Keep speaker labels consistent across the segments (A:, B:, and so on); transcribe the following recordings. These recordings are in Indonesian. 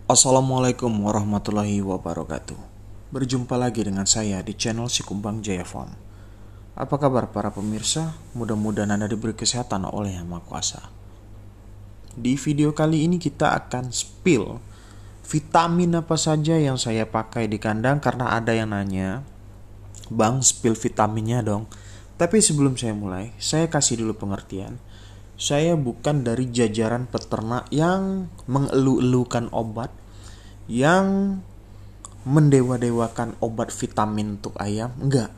A: Assalamualaikum warahmatullahi wabarakatuh. Berjumpa lagi dengan saya di channel Si Kumbang Jaya Farm. Apa kabar para pemirsa? Mudah-mudahan Anda diberi kesehatan oleh Yang Maha Kuasa. Di video kali ini kita akan spill vitamin apa saja yang saya pakai di kandang, karena ada yang nanya, "Bang, spill vitaminnya dong." Tapi sebelum saya mulai, saya kasih dulu pengertian. Saya bukan dari jajaran peternak yang mengeluh-elukan obat, yang mendewa-dewakan obat vitamin untuk ayam, enggak.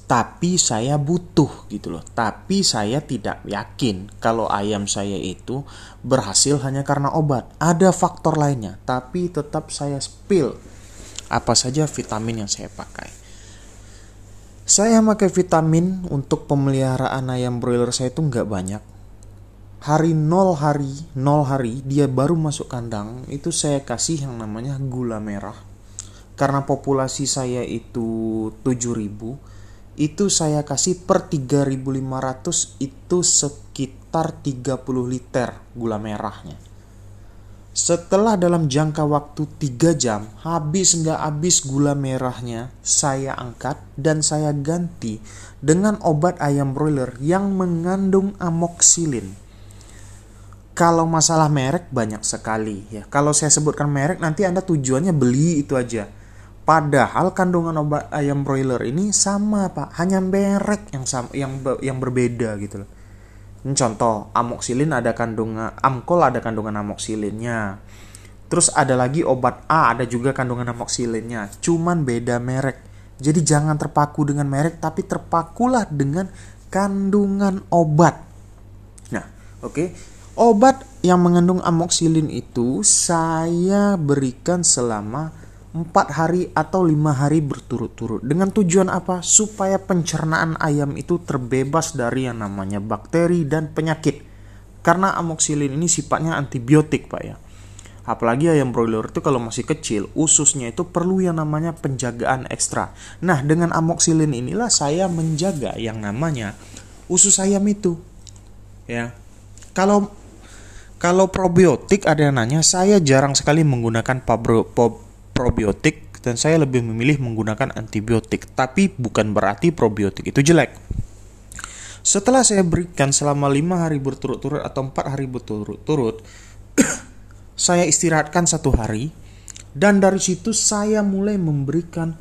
A: Tapi saya butuh gitu loh. Tapi saya tidak yakin kalau ayam saya itu berhasil hanya karena obat. Ada faktor lainnya, tapi tetap saya spill apa saja vitamin yang saya pakai. Saya pakai vitamin untuk pemeliharaan ayam broiler saya itu nggak banyak. Nol hari dia baru masuk kandang, itu saya kasih yang namanya gula merah. Karena populasi saya itu 7.000, itu saya kasih per 3.500 itu sekitar 30 liter gula merahnya. Setelah dalam jangka waktu 3 jam, habis nggak habis gula merahnya, saya angkat dan saya ganti dengan obat ayam broiler yang mengandung amoksilin. Kalau masalah merek banyak sekali ya. Kalau saya sebutkan merek nanti Anda tujuannya beli itu aja. Padahal kandungan obat ayam broiler ini sama Pak, hanya merek yang sama, yang berbeda gitu loh. Ini contoh, amoksilin ada kandungan, Amkol ada kandungan amoksilinnya. Terus ada lagi obat A, ada juga kandungan amoksilinnya. Cuman beda merek. Jadi jangan terpaku dengan merek, tapi terpakulah dengan kandungan obat. Nah, oke. Obat yang mengandung amoksilin itu saya berikan selama 4 hari atau 5 hari berturut-turut. Dengan tujuan apa? Supaya pencernaan ayam itu terbebas dari yang namanya bakteri dan penyakit. Karena amoksilin ini sifatnya antibiotik Pak ya. Apalagi ayam broiler itu kalau masih kecil, ususnya itu perlu yang namanya penjagaan ekstra. Nah, dengan amoksilin inilah saya menjaga yang namanya usus ayam itu. Ya. Kalau probiotik ada yang nanya, saya jarang sekali menggunakan probiotik dan saya lebih memilih menggunakan antibiotik. Tapi bukan berarti probiotik itu jelek. Setelah saya berikan selama 5 hari berturut-turut atau 4 hari berturut-turut, saya istirahatkan 1 hari, dan dari situ saya mulai memberikan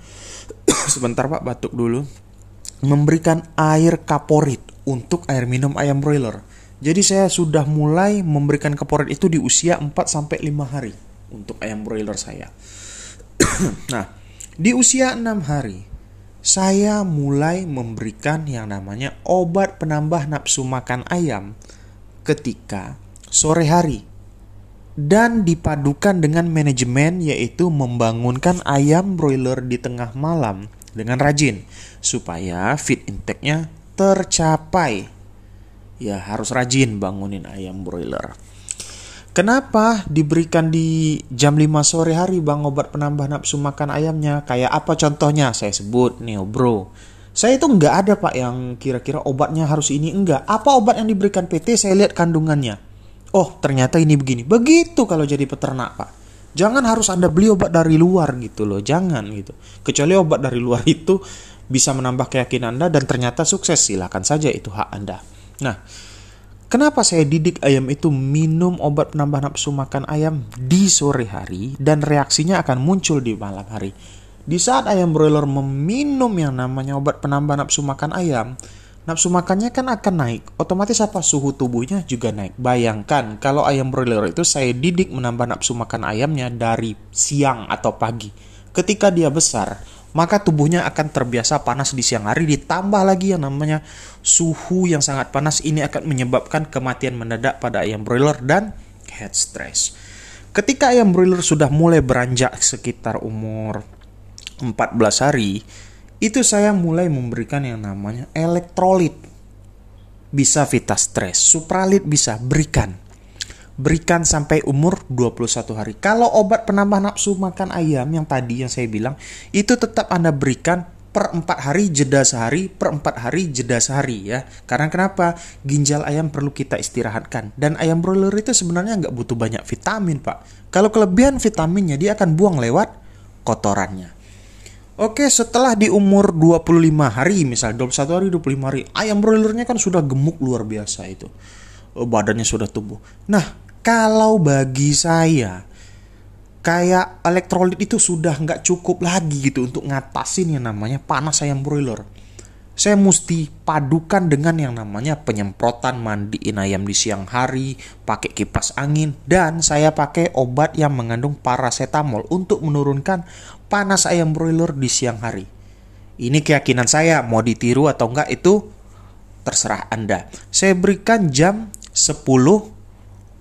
A: sebentar Pak, batuk dulu, memberikan air kaporit untuk air minum ayam broiler. Jadi saya sudah mulai memberikan kaporit itu di usia 4-5 hari untuk ayam broiler saya. Nah, di usia 6 hari saya mulai memberikan yang namanya obat penambah nafsu makan ayam ketika sore hari. Dan dipadukan dengan manajemen, yaitu membangunkan ayam broiler di tengah malam dengan rajin supaya feed intake-nya tercapai. Ya, harus rajin bangunin ayam broiler. Kenapa diberikan di jam 5 sore hari Bang obat penambah nafsu makan ayamnya? Kayak apa contohnya? Saya sebut Neobro. Saya itu nggak ada Pak yang kira-kira obatnya harus ini, enggak. Apa obat yang diberikan PT, saya lihat kandungannya. Oh, ternyata ini begini. Begitu kalau jadi peternak Pak. Jangan harus Anda beli obat dari luar gitu loh. Jangan gitu. Kecuali obat dari luar itu bisa menambah keyakinan Anda dan ternyata sukses, silakan saja, itu hak Anda. Nah, kenapa saya didik ayam itu minum obat penambah nafsu makan ayam di sore hari dan reaksinya akan muncul di malam hari? Di saat ayam broiler meminum yang namanya obat penambah nafsu makan ayam, nafsu makannya kan akan naik. Otomatis apa? Suhu tubuhnya juga naik. Bayangkan kalau ayam broiler itu saya didik menambah nafsu makan ayamnya dari siang atau pagi. Ketika dia besar, maka tubuhnya akan terbiasa panas di siang hari, ditambah lagi yang namanya suhu yang sangat panas. Ini akan menyebabkan kematian mendadak pada ayam broiler dan head stress. Ketika ayam broiler sudah mulai beranjak sekitar umur 14 hari, itu saya mulai memberikan yang namanya elektrolit. Bisa Vitastress, Supralit bisa, berikan sampai umur 21 hari. Kalau obat penambah nafsu makan ayam yang tadi yang saya bilang, itu tetap Anda berikan per 4 hari jeda sehari, per 4 hari jeda sehari ya. Karena kenapa? Ginjal ayam perlu kita istirahatkan. Dan ayam broiler itu sebenarnya nggak butuh banyak vitamin, Pak. Kalau kelebihan vitaminnya, dia akan buang lewat kotorannya. Oke, setelah di umur 25 hari, misal 21 hari, 25 hari, ayam broilernya kan sudah gemuk luar biasa itu. Badannya sudah tumbuh. Nah, kalau bagi saya, kayak elektrolit itu sudah nggak cukup lagi gitu untuk ngatasin yang namanya panas ayam broiler. Saya mesti padukan dengan yang namanya penyemprotan mandiin ayam di siang hari, pakai kipas angin, dan saya pakai obat yang mengandung paracetamol untuk menurunkan panas ayam broiler di siang hari. Ini keyakinan saya, mau ditiru atau enggak itu terserah Anda. Saya berikan jam 10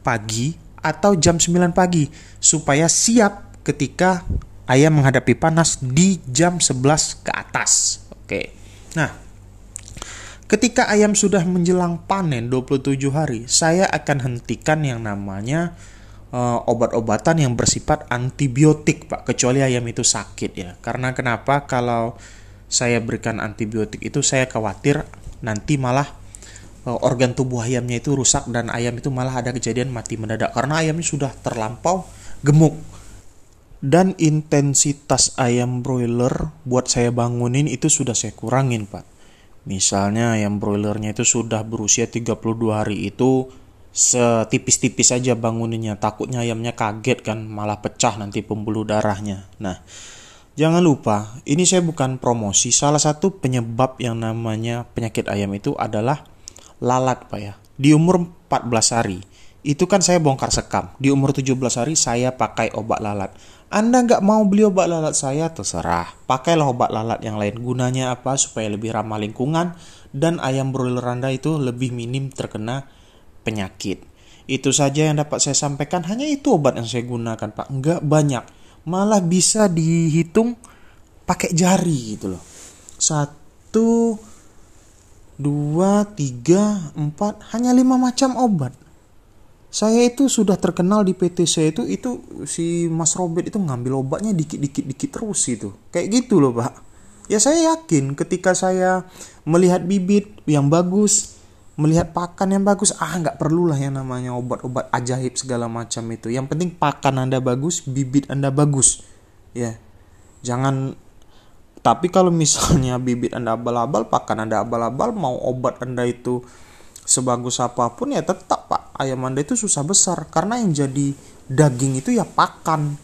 A: pagi atau jam 9 pagi supaya siap ketika ayam menghadapi panas di jam 11 ke atas. Oke. Nah, ketika ayam sudah menjelang panen 27 hari, saya akan hentikan yang namanya obat-obatan yang bersifat antibiotik, Pak, kecuali ayam itu sakit ya. Karena kenapa? Kalau saya berikan antibiotik itu saya khawatir nanti malah organ tubuh ayamnya itu rusak dan ayam itu malah ada kejadian mati mendadak karena ayamnya sudah terlampau gemuk. Dan intensitas ayam broiler buat saya bangunin itu sudah saya kurangin, Pak. Misalnya ayam broilernya itu sudah berusia 32 hari itu setipis-tipis aja banguninnya, takutnya ayamnya kaget kan malah pecah nanti pembuluh darahnya. Nah, jangan lupa, ini saya bukan promosi, salah satu penyebab yang namanya penyakit ayam itu adalah lalat, Pak ya. Di umur 14 hari itu kan saya bongkar sekam. Di umur 17 hari saya pakai obat lalat. Anda nggak mau beli obat lalat saya, terserah. Pakailah obat lalat yang lain. Gunanya apa? Supaya lebih ramah lingkungan dan ayam broiler Anda itu lebih minim terkena penyakit. Itu saja yang dapat saya sampaikan. Hanya itu obat yang saya gunakan, Pak. Nggak banyak. Malah bisa dihitung pakai jari gitu loh. 1, 2, 3, 4, hanya 5 macam obat. Saya itu sudah terkenal di PT saya itu si Mas Robert itu ngambil obatnya dikit terus itu. Kayak gitu loh, Pak. Ya saya yakin ketika saya melihat bibit yang bagus, melihat pakan yang bagus, nggak perlulah yang namanya obat-obat ajaib segala macam itu. Yang penting pakan Anda bagus, bibit Anda bagus. Ya. Jangan. Tapi kalau misalnya bibit Anda abal-abal, pakan Anda abal-abal, mau obat Anda itu sebagus apapun ya tetap, Pak, ayam Anda itu susah besar. Karena yang jadi daging itu ya pakan.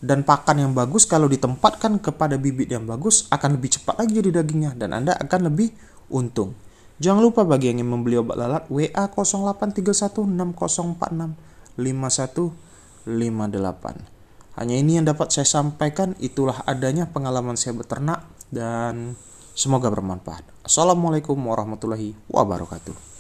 A: Dan pakan yang bagus kalau ditempatkan kepada bibit yang bagus akan lebih cepat lagi jadi dagingnya. Dan Anda akan lebih untung. Jangan lupa bagi yang ingin membeli obat lalat, WA 08316046515158. Hanya ini yang dapat saya sampaikan, itulah adanya pengalaman saya beternak dan semoga bermanfaat. Assalamualaikum warahmatullahi wabarakatuh.